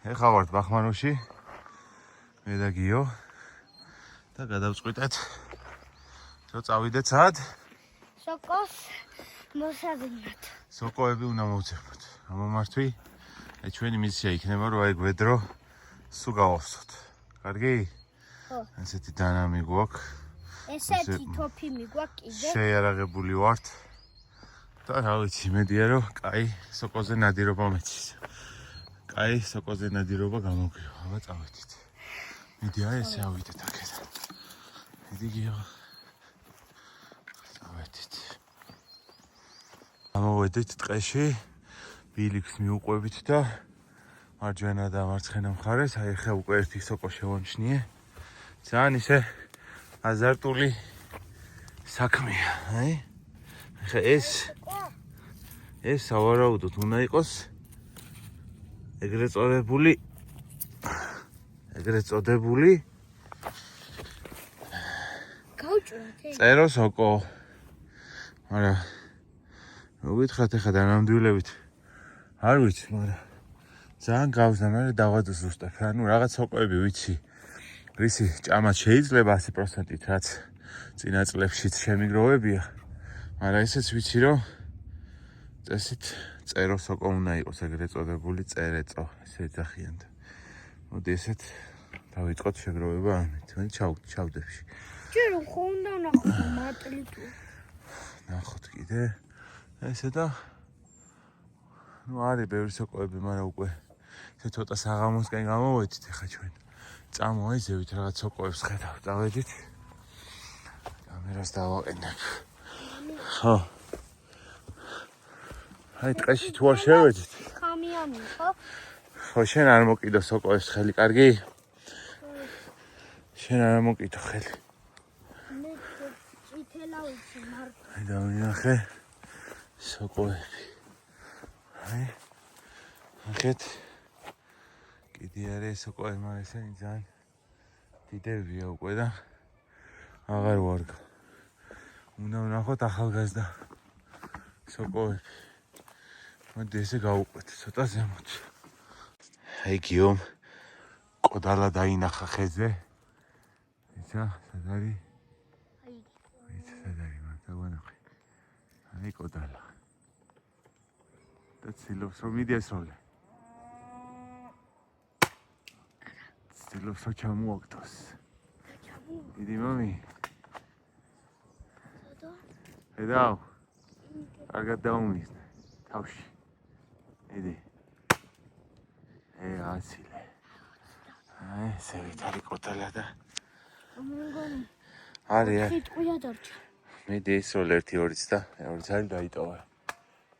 ეხლა ვართ ბახმაროში. მე და გიო და გადავწყვიტეთ რომ წავიდეთ სად? სოკოს მოსაძინოთ. სოკოები უნდა მოვძებნოთ. გამომართვი. ჩვენი მისია იქნება რომ აი გვედრო სულ გავავსოთ. კარგი? ხო. ესეთი დანამი გვაქვს. ესეთი თოფი მიგვაქვს კიდე. შეიარაღებული ვართ. და რა ვიცი, მედია რომ კაი სოკოზე ნადირობა მეცის. კაი სოკოზე ნადირობა გამოგვივა. აბა წავედით. მედია ესე ავიდეთ აქედან. მიდი გიო. წავედით. გამოვედით ტყეში. ბილიქს მიუყვებით და მარჯვენა და მარცხენა მხარეს, აი ხე უკვე ერთი სოკო შევამჩნიე. ძალიან ისე აზარტული საქმეა, აი. ხე ეს სავარაუდოდ უნდა იყოს ეგრეთ წოდებული გავჭრათ. წერო სოკო. მაგრამ მოგითხრათ ახლა დანამდვილებით არ ვიცი, მაგრამ ძალიან გავზნა, მე დავადო ზუსტად. ანუ რაღაც სოკოები ვიცი. რისი ჭამაც შეიძლება 100%-ით, რაც წინა წლებშიც შემიგროვებია. მაგრამ ესეც ვიცი, რომ წესით წერო სოკო უნდა იყოს ეგრეთ წოდებული წერეწო, ესე ეძახიან. მოდი ესეთ დავიწყოთ შეგროვება ამით. მე ჩავდებში. ჯერ ხო უნდა ნახოთ მატლი თუ. ნახოთ კიდე. ესე და ნუ არის ბევრი სოკოები, მაგრამ უკვე ესე ცოტა საღამოსკენ გამოვედით ახლა ჩვენ. წამოაიზევით რაღაც სოკოებს ხედავ, წავედით. კამერას დავაყენებ. ხო. აი ტყეში თუ არ შევედით. ხამიანი ხო? ხო, შენ არ მოკიდო სოკოებს ხელი, კარგი? შენ არ მოკიდო ხელი. მე წითელა ვიცი მარტო. აი დავინახე სოკოები. აი. ახეთ კიდე არის სოკოები, მაგრამ ესენი ძალიან დიდებია უკვე და აღარ ვარგო. უნდა ვნახოთ ახალგაზრდა სოკოები. მოდი ესე გავუყვეთ ცოტა ზემოთ. აი გიომ კოდალა დაინახა ხეზე. ისა, სად არის? აი, სად არის, მართა ვანახე. აი კოდალა. და ცდილობს რომ მიდეს როლე. ცდილობს რომ ჩამოაგდოს. დიდი მამი. ედაო. კარგად დაუმისნე. თავში. იდი. ასილე. აი, ესე ვითარი კოდალა და მეგონი. არის. სიტყვია დარჩა. მიდი ის როლ 1-2-ც და მეორეც არის დაიტოვა.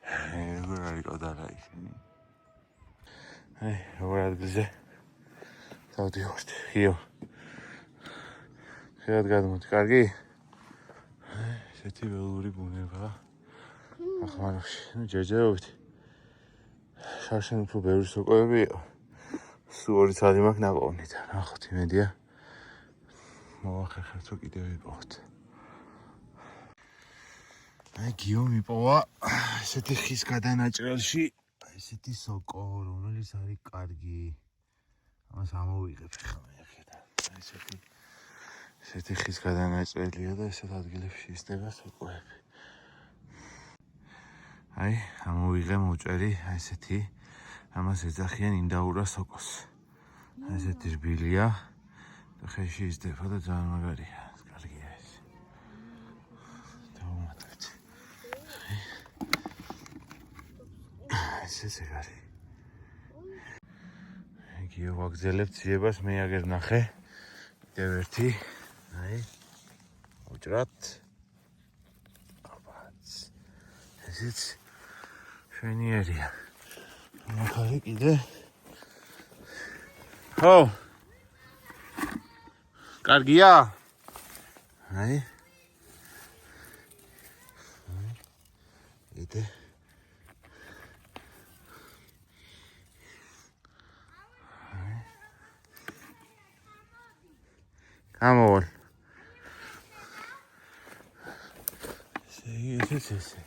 როგორ არის კოდალა ისინი? აი, როგორ ადგილზე დავდივართ. გიო. ხეად გადმოდი, კარგი? ესეთი ველური ბუნება. ბახმაროში. ნუ ჯერჯერობით. შარშან უფრო ბევრი სოკოებია. სულ 2 წელი მაქვს ნაპოვნით. ნახოთ იმედია. მოვახერხეთ რომ კიდევ ვიპოვოთ. აი გიო მიპოვა ესეთი ხის გადანაჭრელში ესეთი სოკო, რომელიც არის კარგი. ამას ამოვიღებ ხა მე აქედან. აი ესეთი ხის გადანაჭრელია და ესეთ ადგილებში ისდება სოკოები. აი, ამოვიღე მოვჭერი ესეთი ამას ეძახიან ინდაურა სოკოს. ესეთი რბილია და ხეში ისდება და ძალიან მაგარია. კარგია ეს. დავუმატებთ. ეს არის. გიო ვაგზელებ ციებას მე აგერ ნახე. კიდევ ერთი. აი. ვჭრათ. აბაც. ესეც შვენიერია. ახალი კიდე. ხო. კარგია? აი. კიდე. ამოვალ. ესე.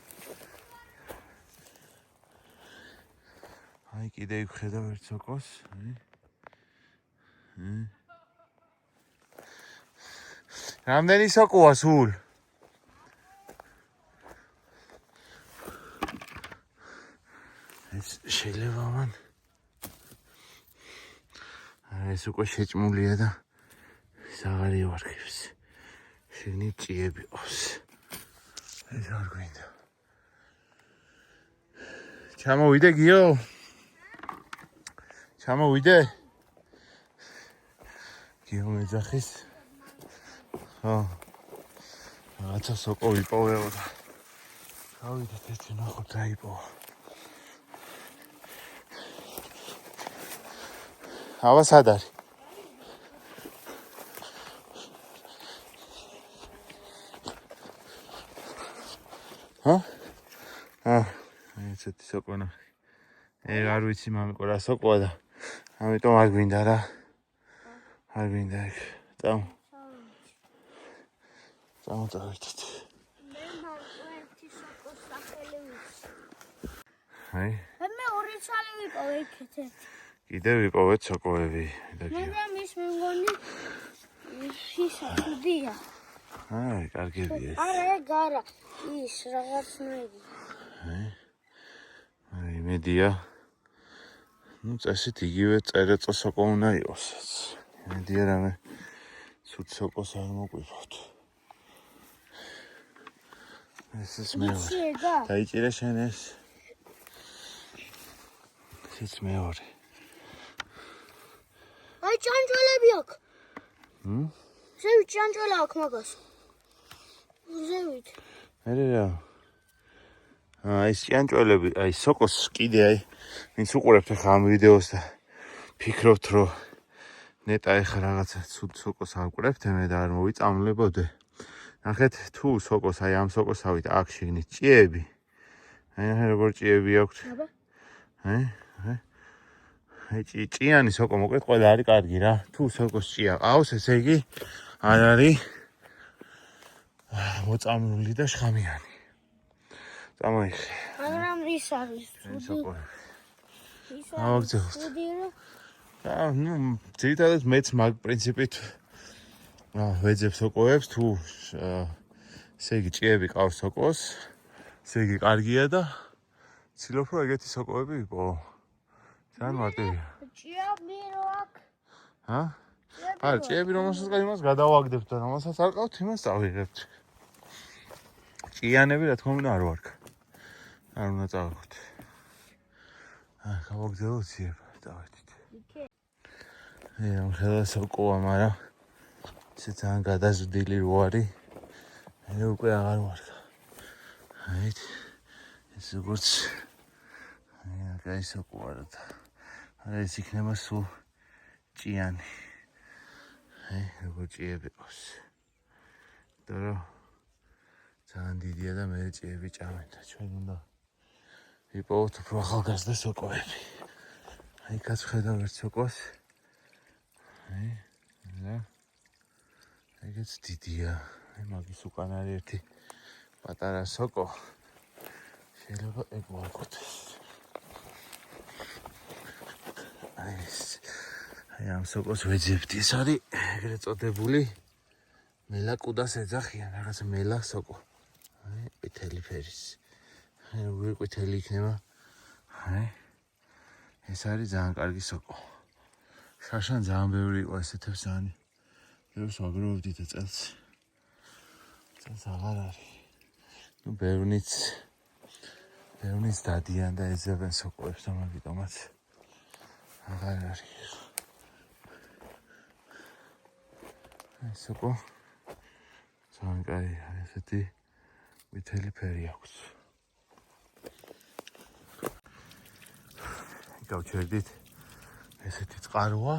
აი კიდე იქ ხედავ ერთ სოკოს, აი. რამდენი სოკოა სულ? ეს შეიძლება მან ეს უკვე შეჭმულია და აღარ ივარგებს. შენი ჭიები ყავს. ეს არ გვინდა. ჩამოვიდე გიო? ჩამოვიდე? გიო მეძახის. ხო. რაღაცა სოკო ვიპოვეო და გავიდეთ ერთი ნახოთ რა იპოვა. ავა სად არის? ესეთი სოკო ნახე. არ ვიცი მამიკო რა სოკოა და ამიტომ არ გვინდა რა. არ გვინდა ეგ. წავიდეთ. მე მარტო სოკოს სახელი ვიცი. აი. მე ორი ცალი ვიპოვე იქეთ. კიდევ ვიპოვეთ სოკოები. მე მის მეგონი ისა ხუდია. აი, კარგებია. არა, ეგ არა. ის რაღაცნაირი. აი, მედია. ნუ წესით იგივე წერეწო სოკო უნდა იყოს. მედია რამე ცუდ სოკოს არ მოყვიფოთ. ეს მეორე. დაიჭირე შენ ეს. ეს მეორე. აი ჭანჭველები აქვს. ზევით ჭანჭველა აქვს მაგას. ზევით. მერე რა. ეს ჭანჭველები, აი სოკოს კიდე აი ვინც უყურებთ ახლა ამ ვიდეოს და ფიქრობთ რომ ნეტა ახლა რაღაცა ცუდ სოკოს ავყურებთ მე და არ მოვიწამლებოდე. ნახეთ თუ სოკოს აი ამ სოკოსავით აქ შიგნით ჭიები. აი ნახე როგორ ჭიები აქვს. აი ჭიანი სოკო მოკლედ ყველა არის კარგი რა. თუ სოკოს ჭია ყავს ესე იგი არ არის მოწამლული და შხამიანი. წამოიხე. მაგრამ ის არის სოკო. ის ავაგზავნოთ. სუდირო. ნუ ძირითადად მეც მაგ პრინციპით ვეძებ სოკოებს თუ ესე იგი ჭიები ყავს სოკოს. ესე იგი კარგია და ცდილობ რომ ეგეთი სოკოები ვიპოვო. ძალიან მარტივია. ჭიები რო აქვს. არა, ჭიები რომელსაც იმას გადავაგდებთ და რომელსაც არ ყავთ იმას წავიღებთ. ჭიანები რა თქმა უნდა არ ვარქ. არ უნდა წავიღოთ. გავაგზავნოთ ჭიება, დავეთით. ხელა სოკოა, მაგრამ ესე ძალიან გადაზრდილი რო არის. მე უკვე აღარ ვარქ. აი ეს როგორც აი სოკოა რა. ეს იქნება სულ ჭიანი. აი როგორ ჭიები ყავს. და ძალიან დიდია და მე ჭიები ჭამენდა. ჩვენ უნდა ვიპოვოთ უფრო ახალგაზრდა სოკოები. აი კაც ხედავ ერთ სოკოს. აი და ეგეც დიდია. აი მაგის უკან არის ერთი პატარა სოკო. შეიძლება ეგ ვარქოთ. აი ამ სოკოს ვეძებთ. ეს არის ეგრეთ წოდებული მელაკუდას ეძახიან, რაღაცა მელა სოკო. აი ყვითელი ფერის. აი როგორი ყვითელი იქნება. აი ეს არის ძალიან კარგი სოკო. შაშან ძალიან ბევრი იყო ესეთებს ძალიან. ბევრს ვაგროვებდით წელს. წელს აღარ არის. ნუ ბევრნიც დადიან და ეძებენ სოკოებს და მაგიტომაც აღარ არის. აი სოკო ძალიან კარგია, ესეთი ყვითელი ფერი აქვს. გავჩერდით ესეთი წყაროა.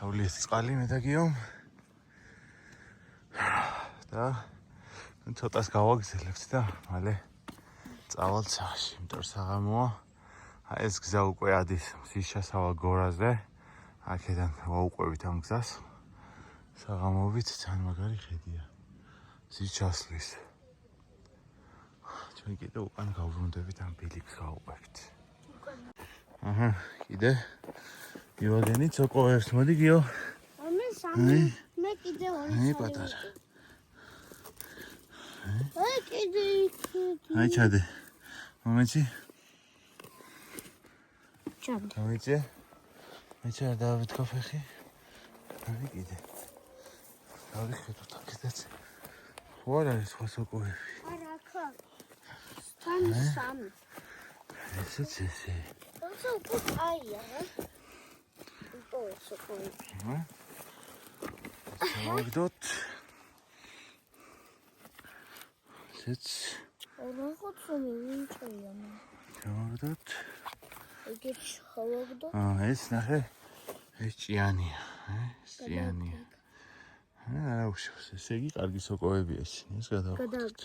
თავლი ეს წყალი მე და გიომ. და ცოტას გავაგზელებთ და მალე წავალთ სახლში, იმიტომ რომ საღამოა. აი ეს გზა უკვე ადის მზის შესავალ გორაზე. აქედან ვაუყვებით ამ გზას. საღამოობით ძალიან მაგარი ხედია. მზის ჩასვლის. ჩვენ კიდე უკან გავბრუნდებით ამ ბილიქს გავუყვებით. კიდე ივაგენი ცოკო ერთ მოდი გიო. მე სამი მე კიდე ორი აი პატარა. აი კიდე აი ჩადე. მომენტი. ჩამდი. დავიწე. მე ჩა დავით კაფეხი. აი კიდე. დავიხეთოთ აქედაც. ხო არ არის სხვა სოკოები. არა ხა. სამი. ესეც ესე. Also gut aia. Isso foi. დავაგდოთ. ესეც რა ხოცომი ვინჭია მე. დავაგდოთ. იგი შევაგდო. ეს ნახე. ეს ჭიანია, ეს ჭიანია. არა უშავს, ესე იგი კარგი სოკოებია შენ, ეს გადავაგდოთ.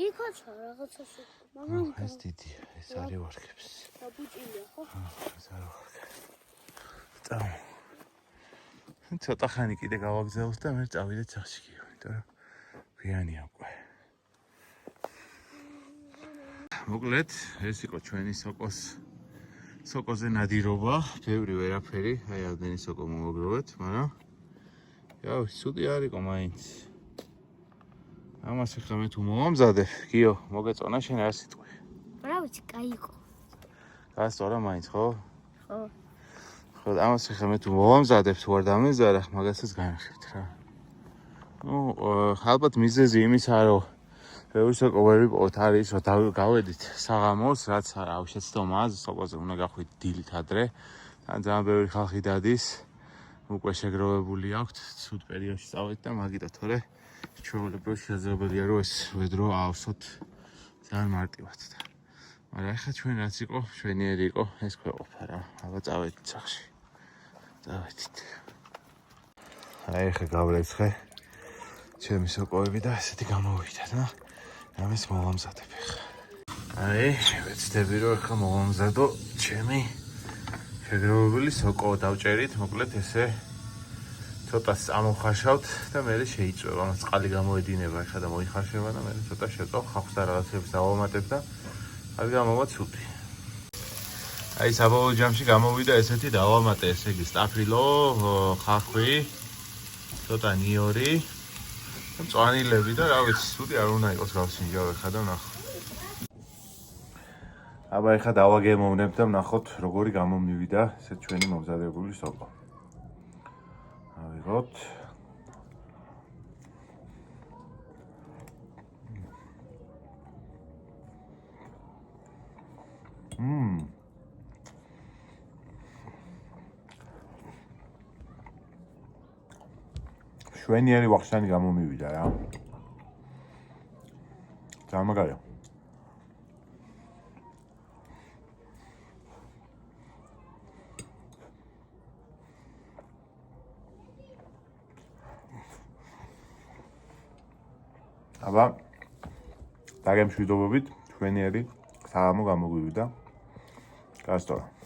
იქაც რაღაცა სოკო, მაგრამ ეს დიდია, ეს არის ვარქებს. დაბუჭილია ხო? ეს არის ვარქებს. წავა. ცოტა ხანი კიდე გავაგზავნოს და მე წავიდე ციხში გიო, იმიტომ რომ გვიანია უკვე. მოკლედ, ეს იყო ჩვენი სოკოზე ნადირობა, ბევრი ვერაფერი, აი ამდენი სოკო მოვაგროვეთ, მაგრამ იაუ, ცუდი არ იყო მაინც. ამას ახლა მე თუ მოვამზადებ, გიო, მოგეწონა შენ რა სიტყვი? რა ვიცი, კაი იყო. გასწორა მაინც, ხო? ხო. ხო, ამას ახლა მე თუ მოვამზადებ, თუ არ დამეზარა, მაგასაც განახებთ რა. ნუ, ალბათ მიზეზი იმისა, რომ ბევრი სოკოები პოთ არის, რომ გავედით საღამოს, რაც არავ შეცდომა, სოკოზე უნდა გახვიდ დილით ადრე. და ძალიან ბევრი ხალხი დადის. უკვე შეგროვებული აქვთ, ცუდ პერიოდში წავედით და მაგიტო თორე ჩვეულებრივ შესაძლებელია რომ ეს ვედრო ავსოთ ძალიან მარტივად და მაგრამ ახლა ჩვენ რაც იყო, ჩვენიერი იყო, ეს ქვეყოთა რა. აბა წავედით სახში. წავედით. აი ახლა გავრეცხე ჩემი სოკოები და ესეთი გამოვიდა და ამის მოვამზადებ ახლა. აი, ვეცდები რომ ახლა მოვამზადო ჩემი შეგროვებული სოკო დავჭერით, მოკლედ ესე ცოტა ამოვხარშავთ და მე შეიწვევ. ამას წყალი გამოედინება ახლა და მოიხარშება და მე ცოტა შეწოვ ხავხს და რაღაცებს დავამატებ და არ გამოვა ცუდი. აი საბოლოო ჯამში გამოვიდა ესეთი დავამატე, ესე იგი სტაფილო, ხახვი, ცოტა ნიორი და მწვანილები და რა ვიცი, ცუდი არ უნდა იყოს გავსინჯავ ახლა და ვნახო. აბა ახლა დავაგემოვნებ და ვნახოთ როგორი გამომივიდა ესეთ ჩვენი მომზადებული სოკო. ავიღოთ. შვენიერი ვახშანი გამომივიდა რა. ძალიან მაგარია. აბა დაგემშვიდობებით, ჩვენიერი საღამო გამოგვივიდა. გასწორა.